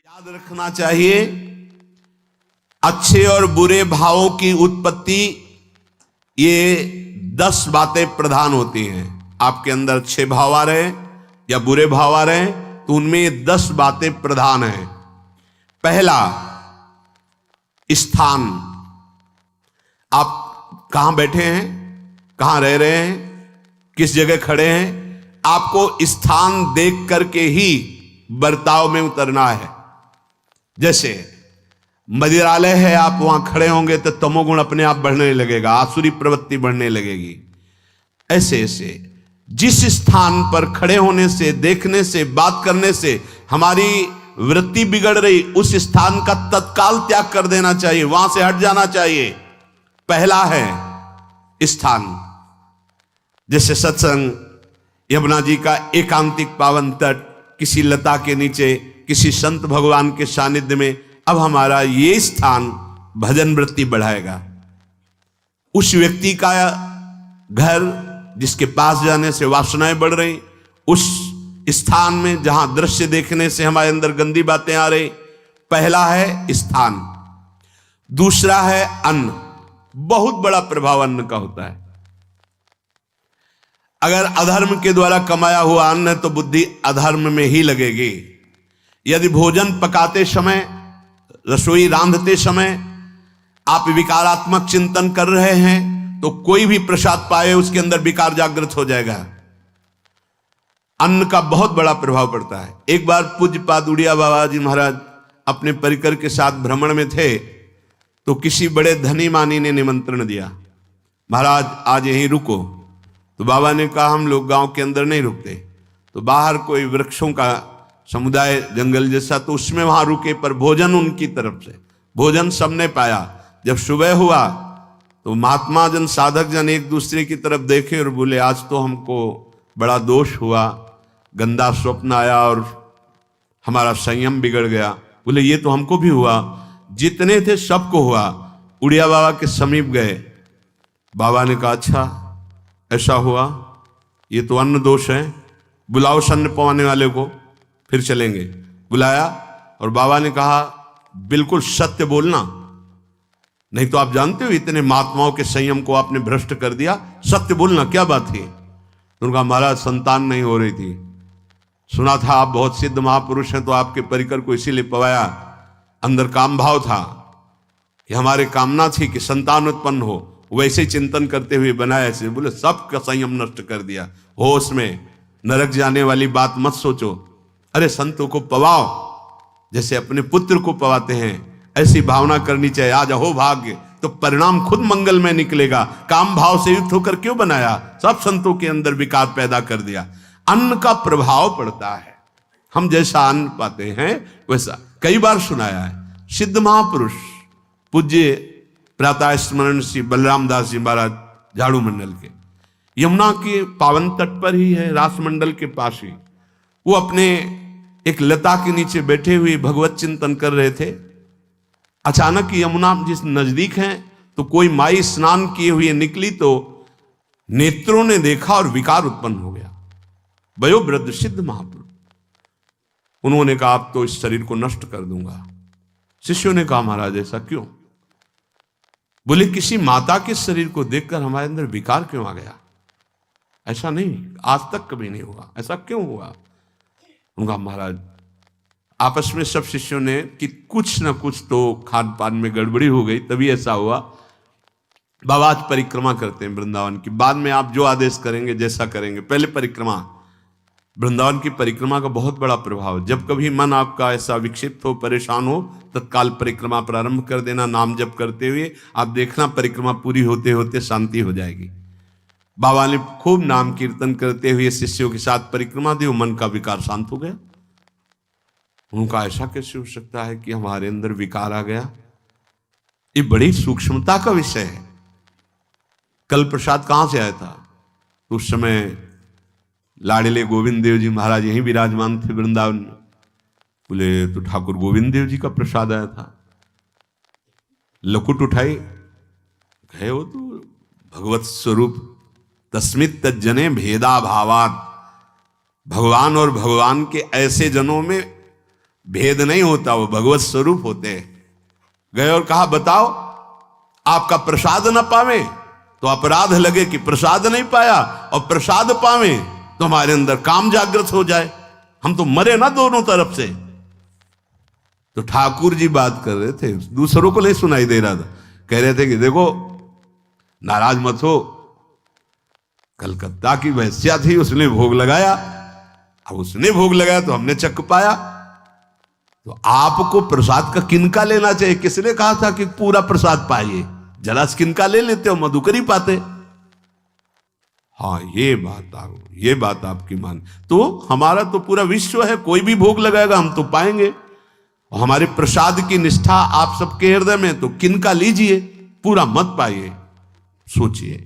याद रखना चाहिए, अच्छे और बुरे भावों की उत्पत्ति, ये 10 बातें प्रधान होती हैं। आपके अंदर अच्छे भाव आ रहे या बुरे भाव आ रहे हैं तो उनमें ये 10 बातें प्रधान हैं। पहला, स्थान। आप कहां बैठे हैं, कहां रह रहे हैं, किस जगह खड़े हैं, आपको स्थान देख करके ही बर्ताव में उतरना है। जैसे मदिरालय है, आप वहां खड़े होंगे तो तमोगुण अपने आप बढ़ने लगेगा, आसुरी प्रवृत्ति बढ़ने लगेगी। ऐसे ऐसे जिस स्थान पर खड़े होने से, देखने से, बात करने से हमारी वृत्ति बिगड़ रही, उस स्थान का तत्काल त्याग कर देना चाहिए, वहां से हट जाना चाहिए। पहला है स्थान। जैसे सत्संग, यमुना जी का एकांतिक पावन तट, किसी लता के नीचे, किसी संत भगवान के सानिध्य में, अब हमारा ये स्थान भजन वृत्ति बढ़ाएगा। उस व्यक्ति का घर जिसके पास जाने से वासनाएं बढ़ रही, उस स्थान में जहां दृश्य देखने से हमारे अंदर गंदी बातें आ रही, पहला है स्थान। दूसरा है अन्न। बहुत बड़ा प्रभाव अन्न का होता है। अगर अधर्म के द्वारा कमाया हुआ अन्न है तो बुद्धि अधर्म में ही लगेगी। यदि भोजन पकाते समय, रसोई रांधते समय आप विकारात्मक चिंतन कर रहे हैं तो कोई भी प्रसाद पाए उसके अंदर विकार जागृत हो जाएगा। अन्न का बहुत बड़ा प्रभाव पड़ता है। एक बार पूज्य पादुड़िया बाबा जी महाराज अपने परिकर के साथ भ्रमण में थे तो किसी बड़े धनी मानी ने निमंत्रण दिया, महाराज आज यहीं रुको। तो बाबा ने कहा हम लोग गांव के अंदर नहीं रुकते, तो बाहर कोई वृक्षों का समुदाय, जंगल जैसा, तो उसमें वहां रुके, पर भोजन उनकी तरफ से, भोजन सबने पाया। जब सुबह हुआ तो महात्मा जन, साधक जन एक दूसरे की तरफ देखे और बोले आज तो हमको बड़ा दोष हुआ, गंदा स्वप्न आया और हमारा संयम बिगड़ गया। बोले ये तो हमको भी हुआ, जितने थे सबको हुआ। उड़िया बाबा के समीप गए, बाबा ने कहा अच्छा ऐसा हुआ, ये तो अन्न दोष है, बुलाओ सन्न पवाने वाले को, फिर चलेंगे। बुलाया और बाबा ने कहा बिल्कुल सत्य बोलना, नहीं तो आप जानते हो इतने महात्माओं के संयम को आपने भ्रष्ट कर दिया, सत्य बोलना क्या बात थी। उनका महाराज संतान नहीं हो रही थी, सुना था आप बहुत सिद्ध महापुरुष हैं तो आपके परिकर को इसीलिए पवाया, अंदर काम भाव था कि हमारे कामना थी कि संतान उत्पन्न हो, वैसे चिंतन करते हुए बनाया ऐसे। बोले सबका संयम नष्ट कर दिया, होश में, नरक जाने वाली बात मत सोचो। अरे संतों को पवाओ जैसे अपने पुत्र को पवाते हैं, ऐसी भावना करनी चाहिए। आज हो भाग्य तो परिणाम खुद मंगल में निकलेगा। काम भाव से युक्त होकर क्यों बनाया, सब संतों के अंदर विकार पैदा कर दिया। अन्न का प्रभाव पड़ता है, हम जैसा अन्न पाते हैं वैसा। कई बार सुनाया है, सिद्ध महापुरुष पूज्य प्रातः स्मरण श्री बलराम दास जी महाराज झाड़ू मंडल के, यमुना के पावन तट पर ही है, रास मंडल के पास ही, वो अपने एक लता के नीचे बैठे हुए भगवत चिंतन कर रहे थे। अचानक यमुना जिस नजदीक है तो कोई माई स्नान किए हुए निकली तो नेत्रों ने देखा और विकार उत्पन्न हो गया। वयोवृद्ध सिद्ध महापुरुष, उन्होंने कहा आप तो इस शरीर को नष्ट कर दूंगा। शिष्यों ने कहा महाराज ऐसा क्यों? बोले किसी माता के शरीर को देखकर हमारे अंदर विकार क्यों आ गया? ऐसा नहीं, आज तक कभी नहीं हुआ, ऐसा क्यों हुआ? उनका महाराज आपस में सब शिष्यों ने कि कुछ ना कुछ तो खान पान में गड़बड़ी हो गई तभी ऐसा हुआ। बाबा आज परिक्रमा करते हैं वृंदावन की, बाद में आप जो आदेश करेंगे जैसा करेंगे, पहले परिक्रमा। वृंदावन की परिक्रमा का बहुत बड़ा प्रभाव। जब कभी मन आपका ऐसा विक्षिप्त हो, परेशान हो, तत्काल परिक्रमा प्रारंभ कर देना, नाम जप करते हुए। आप देखना परिक्रमा पूरी होते होते शांति हो जाएगी। बाबा ने खूब नाम कीर्तन करते हुए शिष्यों के साथ परिक्रमा दी, मन का विकार शांत हो गया। उनका ऐसा कैसे हो सकता है कि हमारे अंदर विकार आ गया? ये बड़ी सूक्ष्मता का विषय है। कल प्रसाद कहां से आया था? उस समय लाड़िले गोविंद देव जी महाराज यहीं विराजमान थे वृंदावन में। बोले तो ठाकुर गोविंद देव जी का प्रसाद आया था। लकुट उठाई, कहे वो तो भगवत स्वरूप तस्मित तज्जने भेदा भावात, भगवान और भगवान के ऐसे जनों में भेद नहीं होता, वो भगवत स्वरूप होते हैं। गए और कहा बताओ आपका प्रसाद न पावे तो अपराध लगे कि प्रसाद नहीं पाया, और प्रसाद पावे तो हमारे अंदर काम जागृत हो जाए, हम तो मरे ना दोनों तरफ से। तो ठाकुर जी बात कर रहे थे, दूसरों को नहीं सुनाई दे रहा था। कह रहे थे कि देखो नाराज मत हो, कलकत्ता की वैश्या थी, उसने भोग लगाया, अब उसने भोग लगाया तो हमने चख पाया, तो आपको प्रसाद का किनका लेना चाहिए? किसने कहा था कि पूरा प्रसाद पाइए? जरा किनका ले लेते हो, मधुकरी पाते। हाँ ये बात आपकी मान, तो हमारा तो पूरा विश्व है, कोई भी भोग लगाएगा हम तो पाएंगे। और हमारे प्रसाद की निष्ठा आप सबके हृदय में, तो किनका लीजिए, पूरा मत पाइए। सोचिए,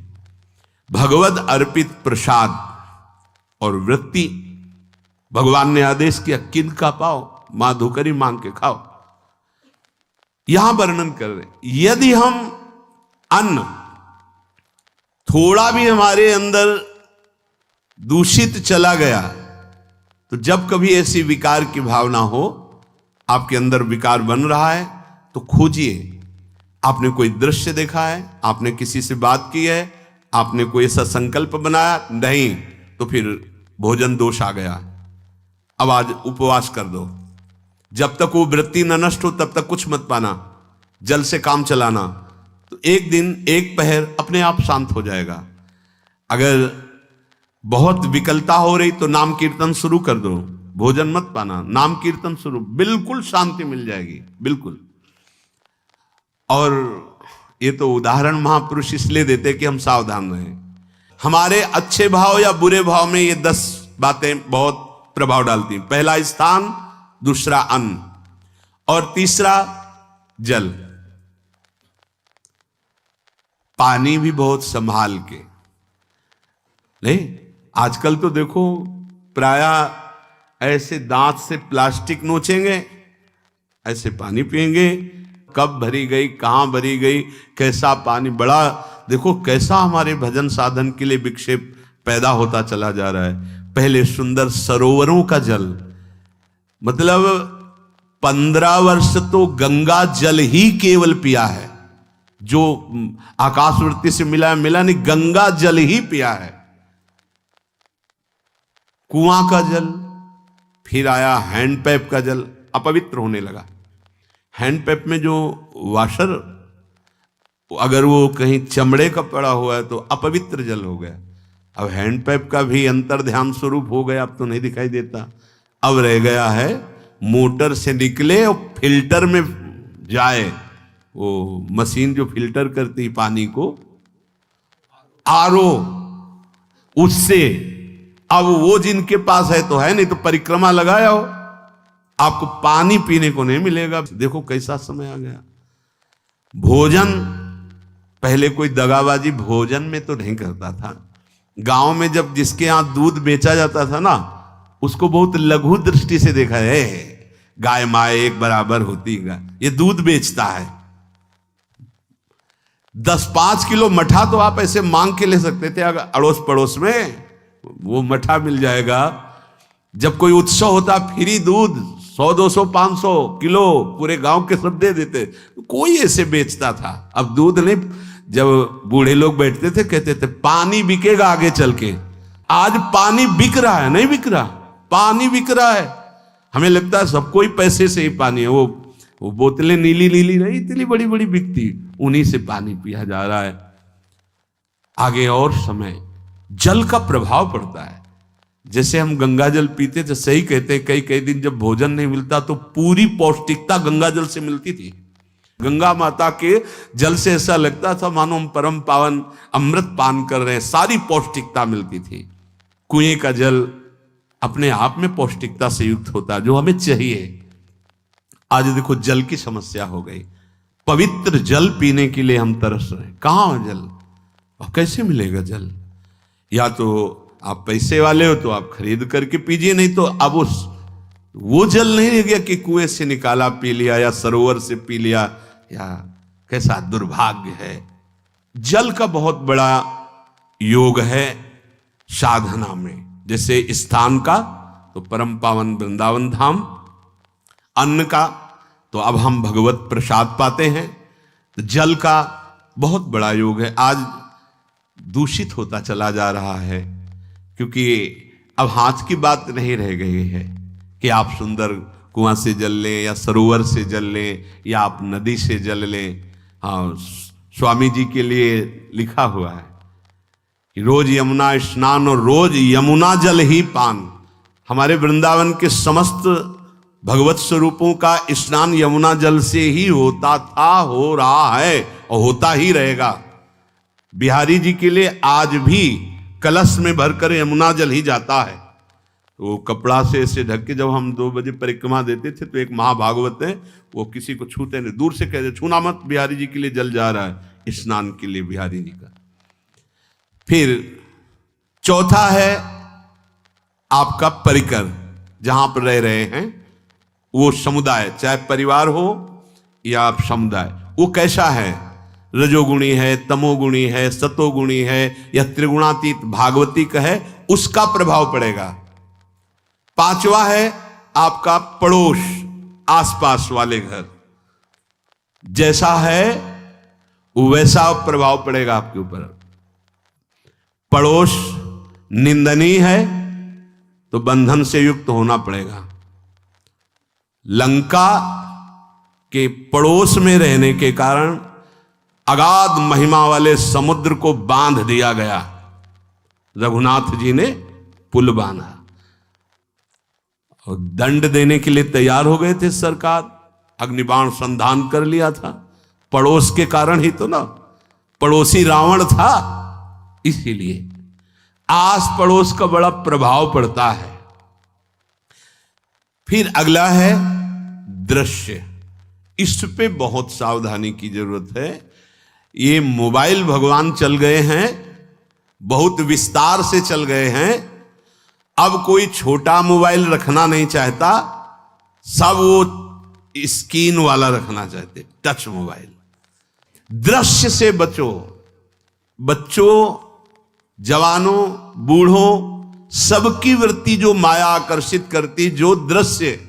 भगवद अर्पित प्रसाद और वृत्ति भगवान ने आदेश किया किनका पाओ, माधुकरी मांग के खाओ। यहां वर्णन कर रहे, यदि हम अन्न थोड़ा भी हमारे अंदर दूषित चला गया, तो जब कभी ऐसी विकार की भावना हो, आपके अंदर विकार बन रहा है, तो खोजिए। आपने कोई दृश्य देखा है, आपने किसी से बात की है, आपने कोई ऐसा संकल्प बनाया, नहीं, तो फिर भोजन दोष आ गया, अब आज उपवास कर दो। जब तक वो वृत्ति न नष्ट हो तब तक कुछ मत पाना, जल से काम चलाना, तो एक दिन एक पहर अपने आप शांत हो जाएगा। अगर बहुत विकलता हो रही तो नाम कीर्तन शुरू कर दो, भोजन मत पाना, नाम कीर्तन शुरू, बिल्कुल शांति मिल जाएगी, बिल्कुल। और ये तो उदाहरण महापुरुष इसलिए देते कि हम सावधान रहें। हमारे अच्छे भाव या बुरे भाव में ये 10 बातें बहुत प्रभाव डालती हैं। पहला स्थान, दूसरा अन्न, और तीसरा जल। पानी भी बहुत संभाल के नहीं, आजकल तो देखो प्रायः ऐसे दांत से प्लास्टिक नोचेंगे, ऐसे पानी पिएंगे, कब भरी गई, कहां भरी गई, कैसा पानी, बड़ा देखो कैसा हमारे भजन साधन के लिए विक्षेप पैदा होता चला जा रहा है। पहले सुंदर सरोवरों का जल, मतलब 15 वर्ष तो गंगा जल ही केवल पिया है, जो आकाशवृत्ति से मिला नहीं, गंगा जल ही पिया है। कुआं का जल, फिर आया हैंडपैप का जल, अपवित्र होने लगा। हैंडपैप में जो वाशर, अगर वो कहीं चमड़े का पड़ा हुआ है तो अपवित्र जल हो गया। अब हैंडपैप का भी अंतर ध्यान स्वरूप हो गया, अब तो नहीं दिखाई देता। अब रह गया है मोटर से निकले और फिल्टर में जाए, वो मशीन जो फिल्टर करती पानी को, आरओ, उससे। अब वो जिनके पास है तो है, नहीं तो परिक्रमा लगाया हो, आपको पानी पीने को नहीं मिलेगा। देखो कैसा समय आ गया। भोजन, पहले कोई दगाबाजी भोजन में तो नहीं करता था। गांव में जब जिसके यहां दूध बेचा जाता था ना, उसको बहुत लघु दृष्टि से देखा है, गाय माए एक बराबर होती है, ये दूध बेचता है। 10-5 किलो मठा तो आप ऐसे मांग के ले सकते थे, अगर अड़ोस पड़ोस में वो मठा मिल जाएगा। जब कोई उत्सव होता, फ्री दूध 100-200 500 किलो पूरे गांव के सब दे देते, कोई ऐसे बेचता था। अब दूध नहीं, जब बूढ़े लोग बैठते थे कहते थे पानी बिकेगा आगे चल के। आज पानी बिक रहा है, नहीं बिक रहा, पानी बिक रहा है। हमें लगता है सबको ही पैसे से ही पानी है, वो बोतलें नीली नीली नहीं, इतनी बड़ी बड़ी बिकती, उन्हीं से पानी पिया जा रहा है। आगे और समय जल का प्रभाव पड़ता है। जैसे हम गंगा जल पीते थे, सही कहते हैं, कई दिन जब भोजन नहीं मिलता तो पूरी पौष्टिकता गंगा जल से मिलती थी। गंगा माता के जल से ऐसा लगता था मानो हम परम पावन अमृत पान कर रहे हैं, सारी पौष्टिकता मिलती थी। कुएं का जल अपने आप में पौष्टिकता से युक्त होता है, जो हमें चाहिए। आज देखो जल की समस्या हो गई, पवित्र जल पीने के लिए हम तरस रहे हैं। कहां हो जल और कैसे मिलेगा जल? या तो आप पैसे वाले हो तो आप खरीद करके पीजिए, नहीं तो अब वो जल नहीं रह गया कि कुएं से निकाला पी लिया या सरोवर से पी लिया, या कैसा दुर्भाग्य है। जल का बहुत बड़ा योग है साधना में। जैसे स्थान का तो परम पावन वृंदावन धाम, अन्न का तो अब हम भगवत प्रसाद पाते हैं, तो जल का बहुत बड़ा योग है। आज दूषित होता चला जा रहा है, क्योंकि अब हाथ की बात नहीं रह गई है कि आप सुंदर कुआं से जल लें या सरोवर से जल लें या आप नदी से जल लें। हाँ, स्वामी जी के लिए लिखा हुआ है कि रोज यमुना स्नान और रोज यमुना जल ही पान। हमारे वृंदावन के समस्त भगवत स्वरूपों का स्नान यमुना जल से ही होता था, हो रहा है और होता ही रहेगा। बिहारी जी के लिए आज भी कलश में भरकर यमुना जल ही जाता है। तो कपड़ा से ऐसे ढक के जब हम 2 बजे परिक्रमा देते थे तो एक महाभागवत है, वो किसी को छूते नहीं, दूर से कहते छूना मत, बिहारी जी के लिए जल जा रहा है स्नान के लिए बिहारी जी का। फिर चौथा है आपका परिकर, जहां पर रह रहे हैं वो समुदाय, चाहे परिवार हो या आप समुदाय, वो कैसा है, रजोगुणी है, तमोगुणी है, सतोगुणी है या त्रिगुणातीत भागवतिक है, उसका प्रभाव पड़ेगा। पांचवा है आपका पड़ोस, आसपास वाले घर, जैसा है वैसा प्रभाव पड़ेगा आपके ऊपर। पड़ोस निंदनीय है तो बंधन से युक्त होना पड़ेगा। लंका के पड़ोस में रहने के कारण अगाध महिमा वाले समुद्र को बांध दिया गया, रघुनाथ जी ने पुल बांधा और दंड देने के लिए तैयार हो गए थे सरकार, अग्निबाण संधान कर लिया था, पड़ोस के कारण ही तो ना, पड़ोसी रावण था, इसीलिए आस पड़ोस का बड़ा प्रभाव पड़ता है। फिर अगला है दृश्य, इस पे बहुत सावधानी की जरूरत है। ये मोबाइल भगवान चल गए हैं, बहुत विस्तार से चल गए हैं, अब कोई छोटा मोबाइल रखना नहीं चाहता, सब वो स्क्रीन वाला रखना चाहते, टच मोबाइल। दृश्य से बचो, बच्चों, जवानों, बूढ़ों, सबकी वृत्ति जो माया आकर्षित करती, जो दृश्य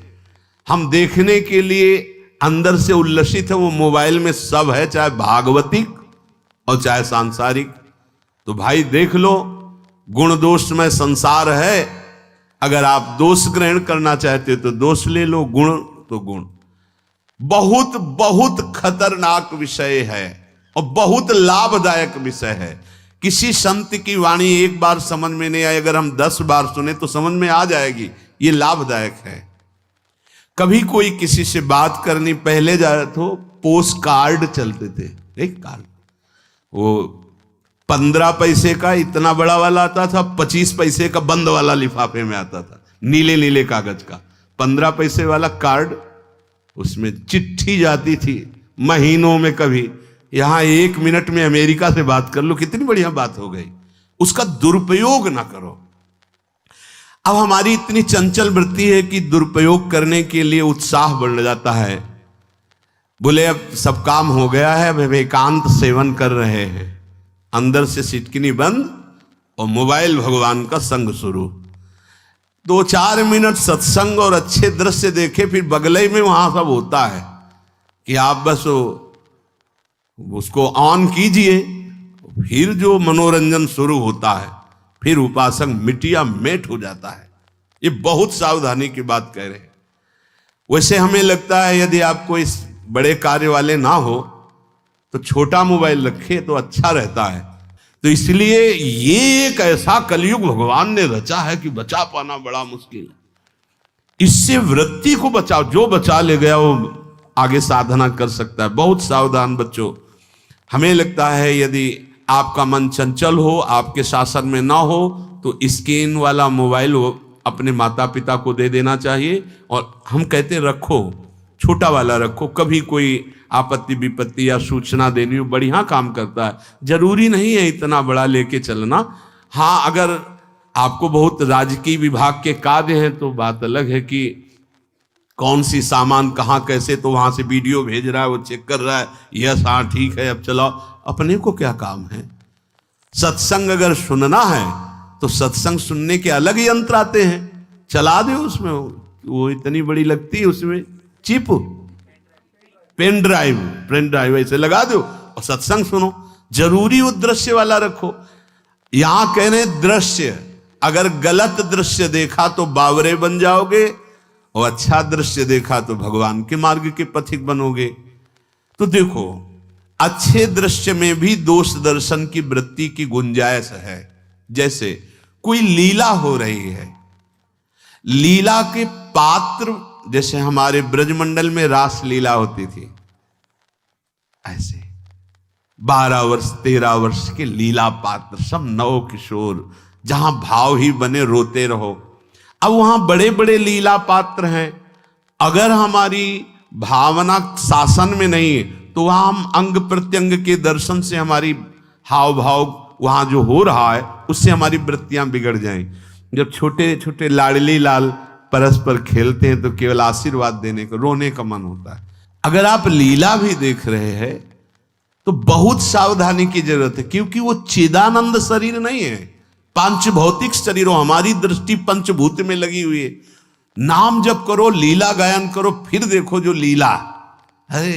हम देखने के लिए अंदर से उल्लसित है, वो मोबाइल में सब है, चाहे भागवतिक और चाहे सांसारिक। तो भाई देख लो, गुण दोष में संसार है, अगर आप दोष ग्रहण करना चाहते हो तो दोष ले लो, गुण तो गुण। बहुत बहुत खतरनाक विषय है और बहुत लाभदायक विषय है। किसी संत की वाणी एक बार समझ में नहीं आई, अगर हम 10 बार सुने तो समझ में आ जाएगी, ये लाभदायक है। कभी कोई किसी से बात करनी, पहले जाए तो पोस्ट कार्ड चलते थे, एक कार्ड, वो 15 पैसे का इतना बड़ा वाला आता था, 25 पैसे का बंद वाला लिफाफे में आता था, नीले नीले कागज का 15 पैसे वाला कार्ड, उसमें चिट्ठी जाती थी महीनों में। कभी यहां 1 मिनट में अमेरिका से बात कर लो, कितनी बढ़िया बात हो गई। उसका दुरुपयोग ना करो। अब हमारी इतनी चंचल वृत्ति है कि दुरुपयोग करने के लिए उत्साह बढ़ जाता है। बोले अब सब काम हो गया है, अब एकांत सेवन कर रहे हैं, अंदर से सिटकिनी बंद और मोबाइल भगवान का संग शुरू। 2-4 मिनट सत्संग और अच्छे दृश्य देखे, फिर बगले में वहां सब होता है कि आप बस उसको ऑन कीजिए, फिर जो मनोरंजन शुरू होता है, फिर उपासक मिटिया मेट हो जाता है। ये बहुत सावधानी की बात कह रहे हैं। वैसे हमें लगता है यदि आपको इस बड़े कार्य वाले ना हो तो छोटा मोबाइल रखे तो अच्छा रहता है। तो इसलिए ये एक ऐसा कलयुग भगवान ने रचा है कि बचा पाना बड़ा मुश्किल है। इससे वृत्ति को बचाओ, जो बचा ले गया वो आगे साधना कर सकता है। बहुत सावधान बच्चों। हमें लगता है यदि आपका मन चंचल हो, आपके शासन में ना हो, तो स्क्रीन वाला मोबाइल अपने माता पिता को दे देना चाहिए। और हम कहते रखो, छोटा वाला रखो, कभी कोई आपत्ति विपत्ति या सूचना देनी हो, बढ़िया काम करता है। जरूरी नहीं है इतना बड़ा लेके चलना। हाँ, अगर आपको बहुत राजकीय विभाग के कार्य हैं तो बात अलग है कि कौन सी सामान कहाँ कैसे, तो वहां से वीडियो भेज रहा है, वो चेक कर रहा है, यस हाँ ठीक है अब चलाओ। अपने को क्या काम है? सत्संग अगर सुनना है तो सत्संग सुनने के अलग यंत्र आते हैं, चला दे उसमें, वो इतनी बड़ी लगती है उसमें चिप, पेन ड्राइव ऐसे लगा दो और सत्संग सुनो। जरूरी वो दृश्य वाला रखो। यहां कह रहे दृश्य, अगर गलत दृश्य देखा तो बावरे बन जाओगे और अच्छा दृश्य देखा तो भगवान के मार्ग के पथिक बनोगे। तो देखो, अच्छे दृश्य में भी दोष दर्शन की वृत्ति की गुंजाइश है। जैसे कोई लीला हो रही है, लीला के पात्र, जैसे हमारे ब्रजमंडल में रास लीला होती थी, ऐसे 12 वर्ष 13 वर्ष के लीला पात्र, सब नव किशोर, जहां भाव ही बने रोते रहो। अब वहां बड़े बड़े लीला पात्र हैं, अगर हमारी भावना शासन में नहीं है तो वहां हम अंग प्रत्यंग के दर्शन से हमारी हाव भाव वहां जो हो रहा है उससे हमारी वृत्तियां बिगड़ जाएं। जब छोटे छोटे लाडली लाल परस्पर खेलते हैं तो केवल आशीर्वाद देने को, रोने का मन होता है। अगर आप लीला भी देख रहे हैं तो बहुत सावधानी की जरूरत है, क्योंकि वो चिदानंद शरीर नहीं है, पांच भौतिक शरीर। हमारी दृष्टि पंचभूत में लगी हुई है। नाम जप करो, लीला गायन करो, फिर देखो जो लीला है,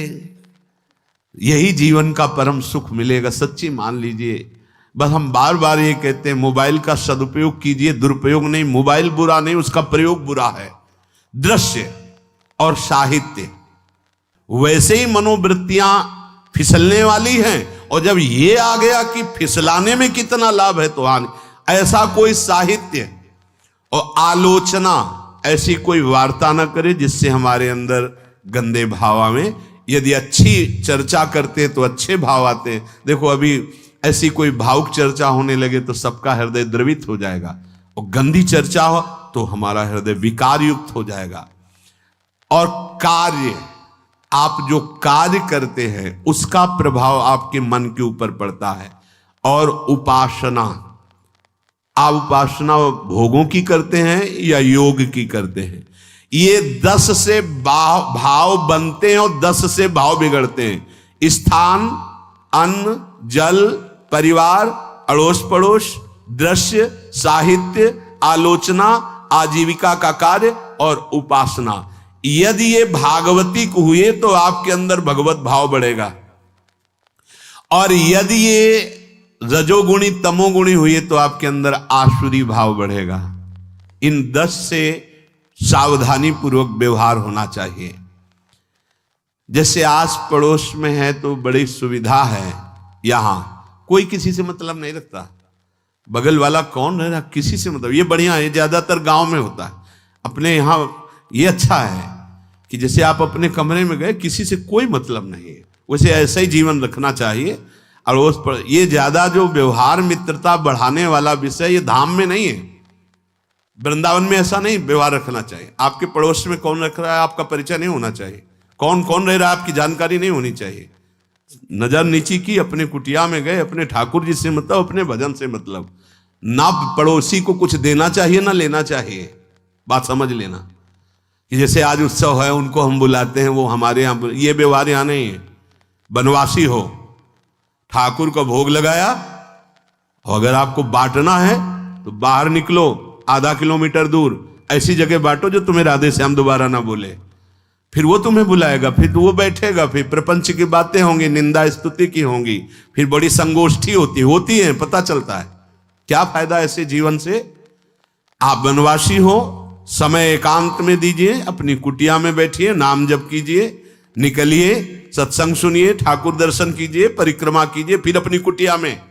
यही जीवन का परम सुख मिलेगा। सच्ची मान लीजिए। बस हम बार बार ये कहते हैं, मोबाइल का सदुपयोग कीजिए, दुरुपयोग नहीं। मोबाइल बुरा नहीं, उसका प्रयोग बुरा है। दृश्य और साहित्य, वैसे ही मनोवृत्तियां फिसलने वाली हैं, और जब ये आ गया कि फिसलाने में कितना लाभ है तो हानि, ऐसा कोई साहित्य और आलोचना, ऐसी कोई वार्ता ना करे जिससे हमारे अंदर गंदे भाव आवे। यदि अच्छी चर्चा करते तो अच्छे भाव आते हैं। देखो, अभी ऐसी कोई भावुक चर्चा होने लगे तो सबका हृदय द्रवित हो जाएगा, और गंदी चर्चा हो तो हमारा हृदय विकार युक्त हो जाएगा। और कार्य, आप जो कार्य करते हैं उसका प्रभाव आपके मन के ऊपर पड़ता है। और उपासना, आप उपासना भोगों की करते हैं या योग की करते हैं, ये 10 से भाव बनते हैं और 10 से भाव बिगड़ते हैं। स्थान, अन्न, जल, परिवार, अड़ोस पड़ोस, दृश्य, साहित्य, आलोचना, आजीविका का कार्य और उपासना। यदि ये भागवतिक हुए तो आपके अंदर भगवत भाव बढ़ेगा, और यदि ये रजोगुणी तमोगुणी हुए तो आपके अंदर आसुरी भाव बढ़ेगा। इन 10 से सावधानी पूर्वक व्यवहार होना चाहिए। जैसे आस पड़ोस में है तो बड़ी सुविधा है, यहां कोई किसी से मतलब नहीं रखता, बगल वाला कौन रह रहा किसी से मतलब, ये बढ़िया है। ज्यादातर गांव में होता है। अपने यहां ये अच्छा है कि जैसे आप अपने कमरे में गए, किसी से कोई मतलब नहीं है, वैसे ऐसा ही जीवन रखना चाहिए। अड़ोस पर ये ज्यादा जो व्यवहार मित्रता बढ़ाने वाला विषय, ये धाम में नहीं है। वृंदावन में ऐसा नहीं व्यवहार रखना चाहिए। आपके पड़ोस में कौन रख रहा है आपका परिचय नहीं होना चाहिए, कौन कौन रह रहा है आपकी जानकारी नहीं होनी चाहिए। नजर नीची की, अपने कुटिया में गए, अपने ठाकुर जी से मतलब, अपने भजन से मतलब। ना पड़ोसी को कुछ देना चाहिए ना लेना चाहिए। बात समझ लेना कि जैसे आज उत्सव है, उनको हम बुलाते हैं, वो हमारे यहाँ, ये व्यवहार यहाँ नहीं है। बनवासी हो, ठाकुर का भोग लगाया, और अगर आपको बांटना है तो बाहर निकलो, आधा किलोमीटर दूर ऐसी जगह बांटो जो तुम्हें राधे श्याम दोबारा ना बोले, फिर वो तुम्हें बुलाएगा, फिर वो बैठेगा, फिर प्रपंच की बातें होंगी, निंदा स्तुति की होंगी, फिर बड़ी संगोष्ठी होती है, पता चलता है। क्या फायदा ऐसे जीवन से। आप वनवासी हो, समय एकांत में दीजिए, अपनी कुटिया में बैठिए, नाम जप कीजिए, निकलिए, सत्संग सुनिए, ठाकुर दर्शन कीजिए, परिक्रमा कीजिए, फिर अपनी कुटिया में।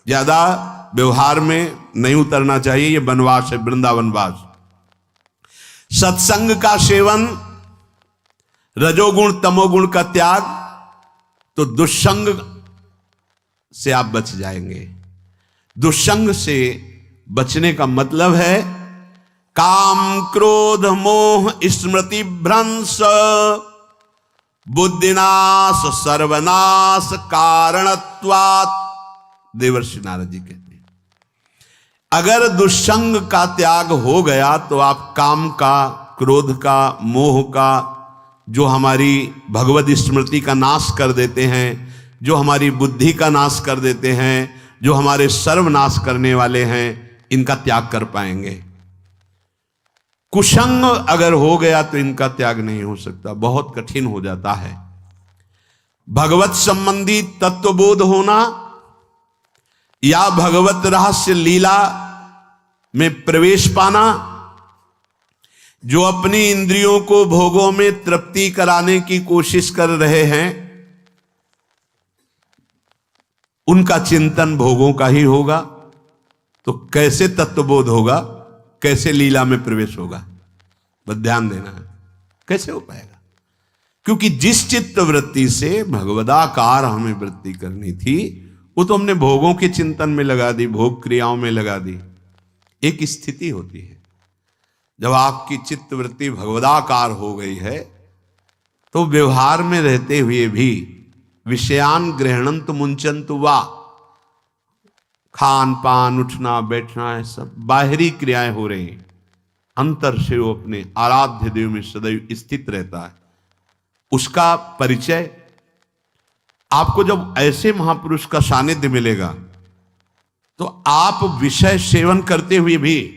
ज्यादा व्यवहार में नहीं उतरना चाहिए, ये वनवास है, वृंदावनवास। सत्संग का सेवन, रजोगुण तमोगुण का त्याग, तो दुष्संग से आप बच जाएंगे। दुष्संग से बचने का मतलब है काम क्रोध मोह स्मृति भ्रंश बुद्धिनाश सर्वनाश कारणत्वात्। देवर्षि नारद जी कहते हैं, अगर दुष्संग का त्याग हो गया तो आप काम का, क्रोध का, मोह का, जो हमारी भगवत स्मृति का नाश कर देते हैं, जो हमारी बुद्धि का नाश कर देते हैं, जो हमारे सर्वनाश करने वाले हैं, इनका त्याग कर पाएंगे। कुसंग अगर हो गया तो इनका त्याग नहीं हो सकता, बहुत कठिन हो जाता है। भगवत संबंधी तत्वबोध होना या भगवत रहस्य लीला में प्रवेश पाना, जो अपनी इंद्रियों को भोगों में तृप्ति कराने की कोशिश कर रहे हैं, उनका चिंतन भोगों का ही होगा। तो कैसे तत्वबोध होगा, कैसे लीला में प्रवेश होगा, बस ध्यान देना है, कैसे हो पाएगा? क्योंकि जिस चित्त वृत्ति से भगवदाकार हमें वृत्ति करनी थी, वो तो हमने भोगों के चिंतन में लगा दी, भोग क्रियाओं में लगा दी। एक स्थिति होती है जब आपकी चित्त वृत्ति भगवदाकार हो गई है, तो व्यवहार में रहते हुए भी विषयान ग्रहणंत मुंचंत वा, खान पान उठना बैठना है, सब बाहरी क्रियाएं हो रही हैं, अंतर से वो अपने आराध्य देव में सदैव स्थित रहता है। उसका परिचय आपको जब ऐसे महापुरुष का सानिध्य मिलेगा, तो आप विषय सेवन करते हुए भी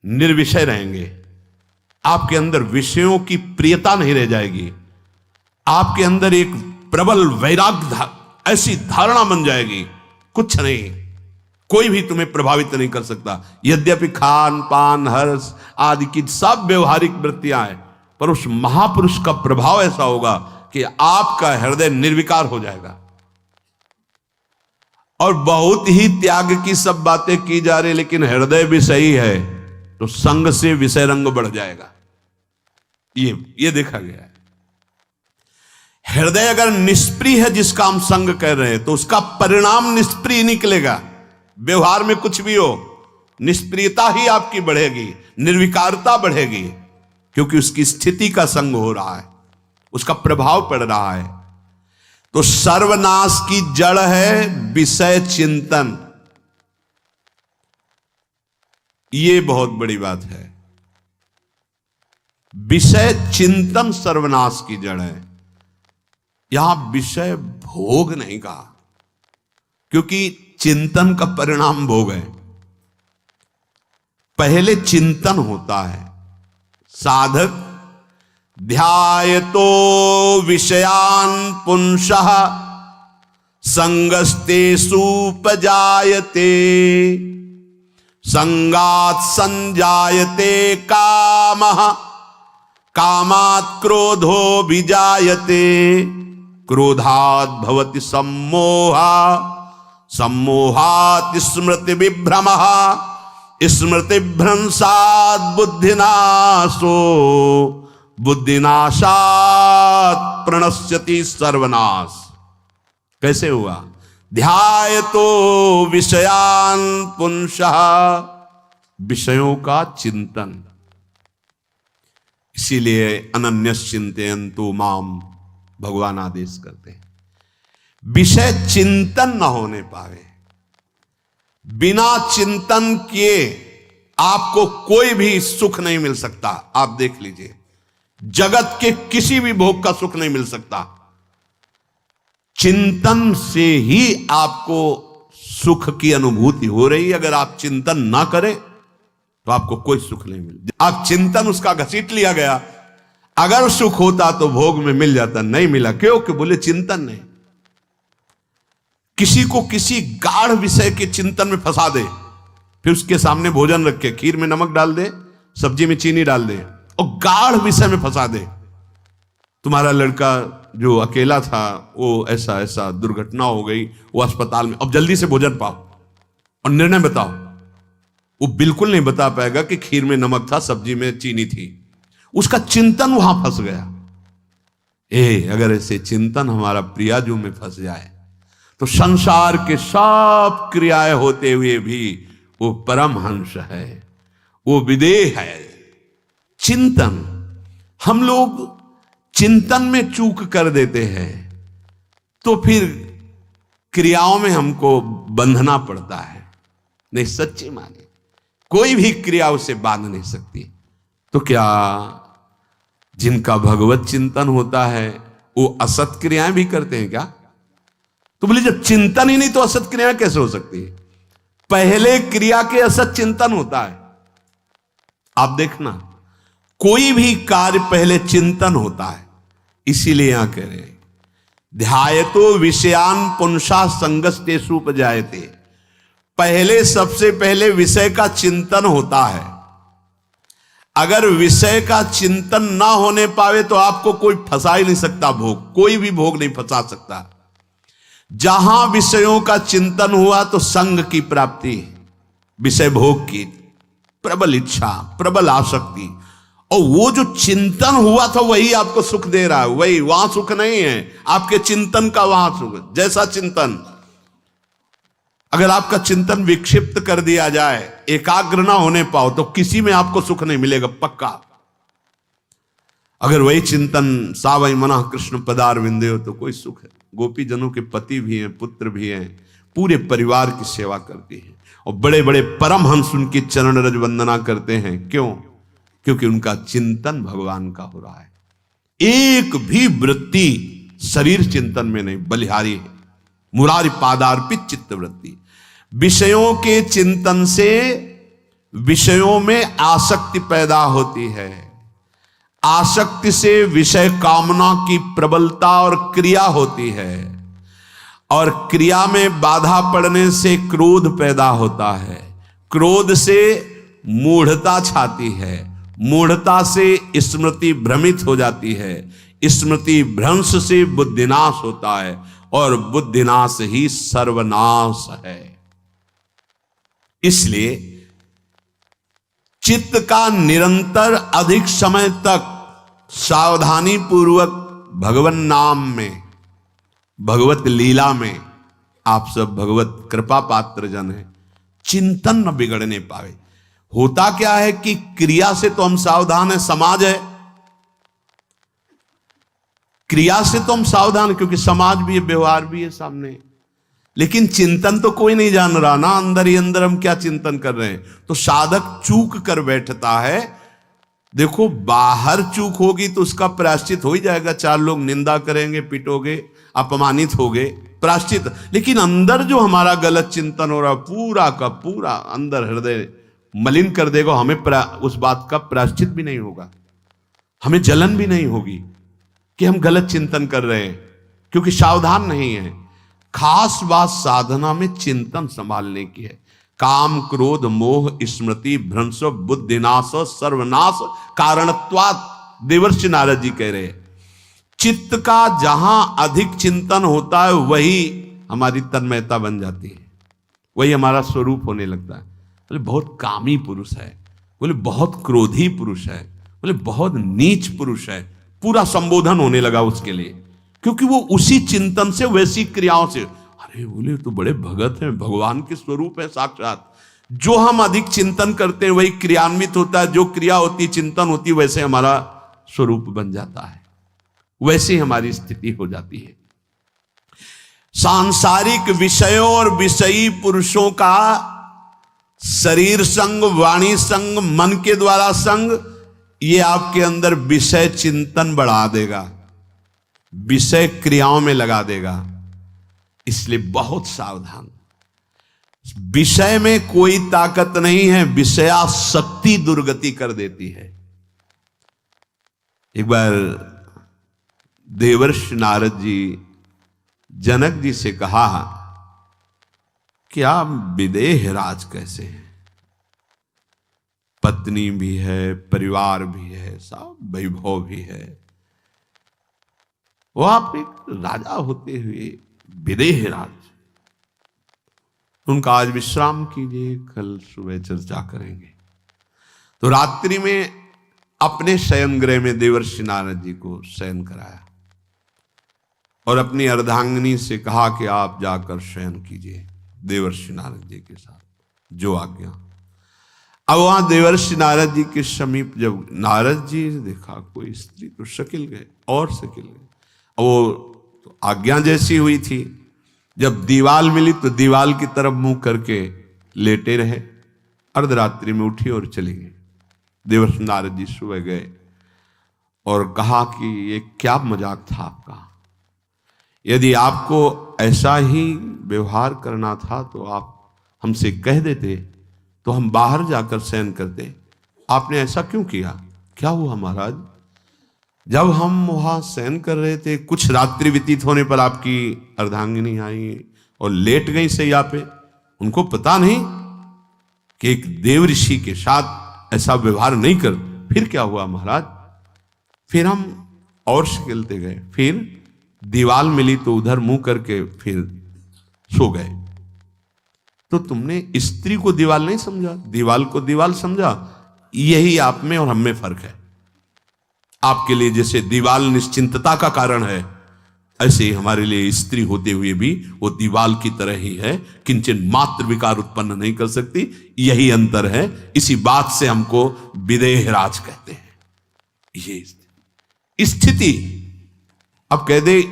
निर्विषय रहेंगे। आपके अंदर विषयों की प्रियता नहीं रह जाएगी, आपके अंदर एक प्रबल वैराग्य ऐसी धारणा बन जाएगी, कुछ नहीं, कोई भी तुम्हें प्रभावित नहीं कर सकता। यद्यपि खान पान हर्ष आदि की सब व्यवहारिक वृत्तियां हैं, पर उस महापुरुष का प्रभाव ऐसा होगा कि आपका हृदय निर्विकार हो जाएगा। और बहुत ही त्याग की सब बातें की जा रही, लेकिन हृदय भी सही है तो संग से विषय रंग बढ़ जाएगा। ये देखा गया है। हृदय अगर निष्प्रिय है, जिसका हम संग कह रहे हैं, तो उसका परिणाम निष्प्रिय निकलेगा। व्यवहार में कुछ भी हो, निष्प्रियता ही आपकी बढ़ेगी, निर्विकारता बढ़ेगी, क्योंकि उसकी स्थिति का संग हो रहा है, उसका प्रभाव पड़ रहा है। तो सर्वनाश की जड़ है विषय चिंतन। ये बहुत बड़ी बात है। विषय चिंतन सर्वनाश की जड़ है। यहां विषय भोग नहीं कहा, क्योंकि चिंतन का परिणाम भोग है। पहले चिंतन होता है। साधक ध्यायतो विषयान पुंसः संगस्तेषु उपजायते, संगात् संजायते कामः, कामात् क्रोधो विजायते, क्रोधात् भवति सम्मोहः, सम्मोहात् स्मृति विभ्रमः, स्मृति भ्रंशात् बुद्धिनाशो, बुद्धिनाशात् प्रणश्यति सर्वनाश। कैसे हुआ? ध्यायतो विषयान पुंसः, विषयों का चिंतन। इसीलिए अनन्यश्चिन्तयन्तु माम भगवान आदेश करते हैं। विषय चिंतन न होने पावे, बिना चिंतन किए आपको कोई भी सुख नहीं मिल सकता। आप देख लीजिए, जगत के किसी भी भोग का सुख नहीं मिल सकता। चिंतन से ही आपको सुख की अनुभूति हो रही है। अगर आप चिंतन ना करें तो आपको कोई सुख नहीं मिल। आप चिंतन उसका घसीट लिया गया। अगर सुख होता तो भोग में मिल जाता, नहीं मिला। क्यों? कि बोले चिंतन नहीं। किसी को किसी गाढ़ विषय के चिंतन में फंसा दे, फिर उसके सामने भोजन रखे, खीर में नमक डाल दे, सब्जी में चीनी डाल दे और गाढ़ विषय में फंसा दे। तुम्हारा लड़का जो अकेला था, वो ऐसा ऐसा दुर्घटना हो गई, वो अस्पताल में, अब जल्दी से भोजन पाओ और निर्णय बताओ। वो बिल्कुल नहीं बता पाएगा कि खीर में नमक था, सब्जी में चीनी थी। उसका चिंतन वहां फंस गया। अगर ऐसे चिंतन हमारा प्रियाजू में फंस जाए तो संसार के सब क्रियाएं होते हुए भी वो परमहंस है, वो विदेह है। चिंतन, हम लोग चिंतन में चूक कर देते हैं तो फिर क्रियाओं में हमको बंधना पड़ता है। नहीं, सच्ची माने कोई भी क्रिया उसे बांध नहीं सकती। तो क्या जिनका भगवत चिंतन होता है वो असत क्रियाएं भी करते हैं क्या? तो बोले जब चिंतन ही नहीं तो असत क्रियाएं कैसे हो सकती है? पहले क्रिया के असत चिंतन होता है आप देखना, कोई भी कार्य पहले चिंतन होता है। इसीलिए यहां कह रहे हैं ध्यायतो विषयान पुंसा संगस्तेषु उपजायते। पहले, सबसे पहले विषय का चिंतन होता है। अगर विषय का चिंतन ना होने पावे तो आपको कोई फंसा ही नहीं सकता भोग, कोई भी भोग नहीं फंसा सकता। जहां विषयों का चिंतन हुआ तो संग की प्राप्ति, विषय भोग की प्रबल इच्छा, प्रबल आसक्ति, और वो जो चिंतन हुआ था वही आपको सुख दे रहा है। वही, वहां सुख नहीं है, आपके चिंतन का वहां सुख। जैसा चिंतन, अगर आपका चिंतन विक्षिप्त कर दिया जाए, एकाग्र ना होने पाओ, तो किसी में आपको सुख नहीं मिलेगा पक्का। अगर वही चिंतन सावई मना कृष्ण पदार विंदे हो तो कोई सुख है। गोपी जनों के पति भी हैं, पुत्र भी हैं, पूरे परिवार की सेवा करती हैं, और बड़े बड़े परमहंस उनकी चरण रज वंदना करते हैं। क्यों? क्योंकि उनका चिंतन भगवान का हो रहा है। एक भी वृत्ति शरीर चिंतन में नहीं, बलिहारी है। मुरारी पादार्पित चित्त वृत्ति। विषयों के चिंतन से विषयों में आसक्ति पैदा होती है। आसक्ति से विषय कामना की प्रबलता और क्रिया होती है, और क्रिया में बाधा पड़ने से क्रोध पैदा होता है। क्रोध से मूढ़ता छाती है, मूढ़ता से स्मृति भ्रमित हो जाती है, स्मृति भ्रंश से बुद्धिनाश होता है, और बुद्धिनाश ही सर्वनाश है। इसलिए चित्त का निरंतर अधिक समय तक सावधानी पूर्वक भगवन नाम में, भगवत लीला में, आप सब भगवत कृपा पात्र जन हैं, चिंतन न बिगड़ने पावे। होता क्या है कि क्रिया से तो हम सावधान है, समाज है, क्रिया से तो हम सावधान, क्योंकि समाज भी है, व्यवहार भी है सामने, लेकिन चिंतन तो कोई नहीं जान रहा ना, अंदर ही अंदर हम क्या चिंतन कर रहे हैं। तो साधक चूक कर बैठता है। देखो, बाहर चूक होगी तो उसका प्रायश्चित हो ही जाएगा, चार लोग निंदा करेंगे, पिटोगे, अपमानित होगे, प्रायश्चित। लेकिन अंदर जो हमारा गलत चिंतन हो रहा, पूरा का पूरा अंदर हृदय मलिन कर देगा, हमें उस बात का प्रायश्चित भी नहीं होगा, हमें जलन भी नहीं होगी कि हम गलत चिंतन कर रहे हैं, क्योंकि सावधान नहीं है। खास बात साधना में चिंतन संभालने की है। काम क्रोध मोह स्मृति भ्रंश बुद्धिनाश सर्वनाश कारणत्वात्, देवर्षि नारद जी कह रहे हैं। चित्त का जहां अधिक चिंतन होता है वही हमारी तन्मयता बन जाती है, वही हमारा स्वरूप होने लगता है। बोले बहुत कामी पुरुष है, बोले बहुत क्रोधी पुरुष है, बोले बहुत नीच पुरुष है, पूरा संबोधन होने लगा उसके लिए, क्योंकि वो उसी चिंतन से, वैसी क्रियाओं से। अरे बोले तो बड़े भगत हैं, भगवान के स्वरूप है साक्षात। जो हम अधिक चिंतन करते हैं वही क्रियान्वित होता है, जो क्रिया होती, चिंतन होती, वैसे हमारा स्वरूप बन जाता है, वैसे हमारी स्थिति हो जाती है। सांसारिक विषयों और विषयी पुरुषों का शरीर संग, वाणी संग, मन के द्वारा संग, ये आपके अंदर विषय चिंतन बढ़ा देगा, विषय क्रियाओं में लगा देगा। इसलिए बहुत सावधान। विषय में कोई ताकत नहीं है, विषयासक्ति दुर्गति कर देती है। एक बार देवर्षि नारद जी जनक जी से कहा कि आप विदेह राज कैसे हैं, पत्नी भी है, परिवार भी है, सब वैभव भी है, वो आप एक राजा होते हुए विदेह राज। उनका आज विश्राम कीजिए, कल सुबह चर्चा करेंगे। तो रात्रि में अपने शयन गृह में देवर्षि नारद जी को शयन कराया और अपनी अर्धांगिनी से कहा कि आप जाकर शयन कीजिए देवर्षि नारद जी के साथ, जो आज्ञा। अब वहां देवर्षि नारद जी के समीप जब नारद जी ने देखा कोई स्त्री, तो शकिल गए और शकिल गए। वो तो आज्ञा जैसी हुई थी, जब दीवाल मिली तो दीवाल की तरफ मुंह करके लेटे रहे। अर्धरात्रि में उठी और चली गई। देवर्षि नारद जी सुबह गए और कहा कि ये क्या मजाक था आपका, यदि आपको ऐसा ही व्यवहार करना था तो आप हमसे कह देते, तो हम बाहर जाकर शयन करते। आपने ऐसा क्यों किया? क्या हुआ महाराज? जब हम वहां शयन कर रहे थे, कुछ रात्रि व्यतीत होने पर आपकी अर्धांगिनी आई और लेट गई सैया पे। उनको पता नहीं कि एक देव ऋषि के साथ ऐसा व्यवहार नहीं कर। फिर क्या हुआ महाराज? फिर हम और खेलते गए, फिर दीवार मिली तो उधर मुंह करके फिर सो गए। तो तुमने स्त्री को दीवार नहीं समझा, दीवार को दीवार समझा। यही आप में और हम में फर्क है। आपके लिए जैसे दीवार निश्चिंतता का कारण है, ऐसे ही हमारे लिए स्त्री होते हुए भी वो दीवाल की तरह ही है, किंचन मात्र विकार उत्पन्न नहीं कर सकती। यही अंतर है। इसी बात से हमको विदेहराज कहते हैं। ये स्थिति अब कह दे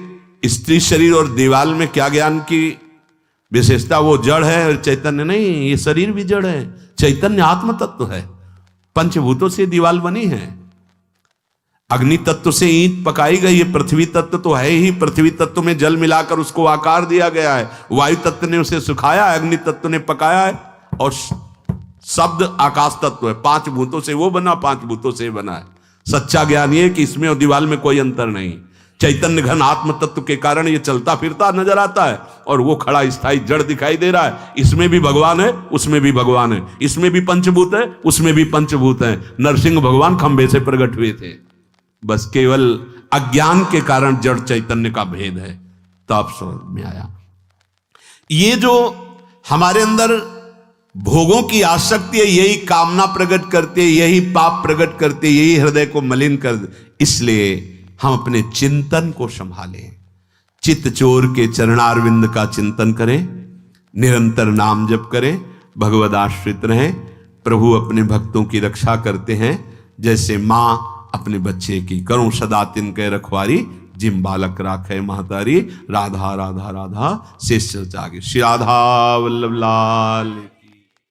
स्त्री शरीर और दीवाल में क्या ज्ञान की विशेषता? वो जड़ है और चैतन्य नहीं। ये शरीर भी जड़ है, चैतन्य आत्म तत्व है। पंचभूतों से दीवाल बनी है। अग्नि तत्व से ईंट पकाई गई है। पृथ्वी तत्व तो है ही, पृथ्वी तत्व में जल मिलाकर उसको आकार दिया गया है। वायु तत्व ने उसे सुखाया है, अग्नि तत्व ने पकाया है, और शब्द आकाश तत्व है। 5 भूतों से वो बना, 5 भूतों से बना है। सच्चा ज्ञान ये कि इसमें और दीवाल में कोई अंतर नहीं। चैतन्य घन आत्म तत्व के कारण ये चलता फिरता नजर आता है, और वो खड़ा स्थायी जड़ दिखाई दे रहा है। इसमें भी भगवान है, उसमें भी भगवान है। इसमें भी पंचभूत है, उसमें भी पंचभूत है। नरसिंह भगवान खंबे से प्रकट हुए थे, बस केवल अज्ञान के कारण जड़ चैतन्य का भेद है। तब समझ में आया। ये जो हमारे अंदर भोगों की आसक्ति है, यही कामना प्रकट करते, यही पाप प्रकट करते, यही हृदय को मलिन कर दे। इसलिए हम अपने चिंतन को संभालें। चित्त चोर के चरणारविंद का चिंतन करें, निरंतर नाम जप करें, भगवद आश्रित रहें। प्रभु अपने भक्तों की रक्षा करते हैं, जैसे मां अपने बच्चे की। करो सदा तिनके रखवारी, जिम बालक राखे महतारी। राधा राधा राधा शेष जागे। श्री राधा वल्लभ लाल।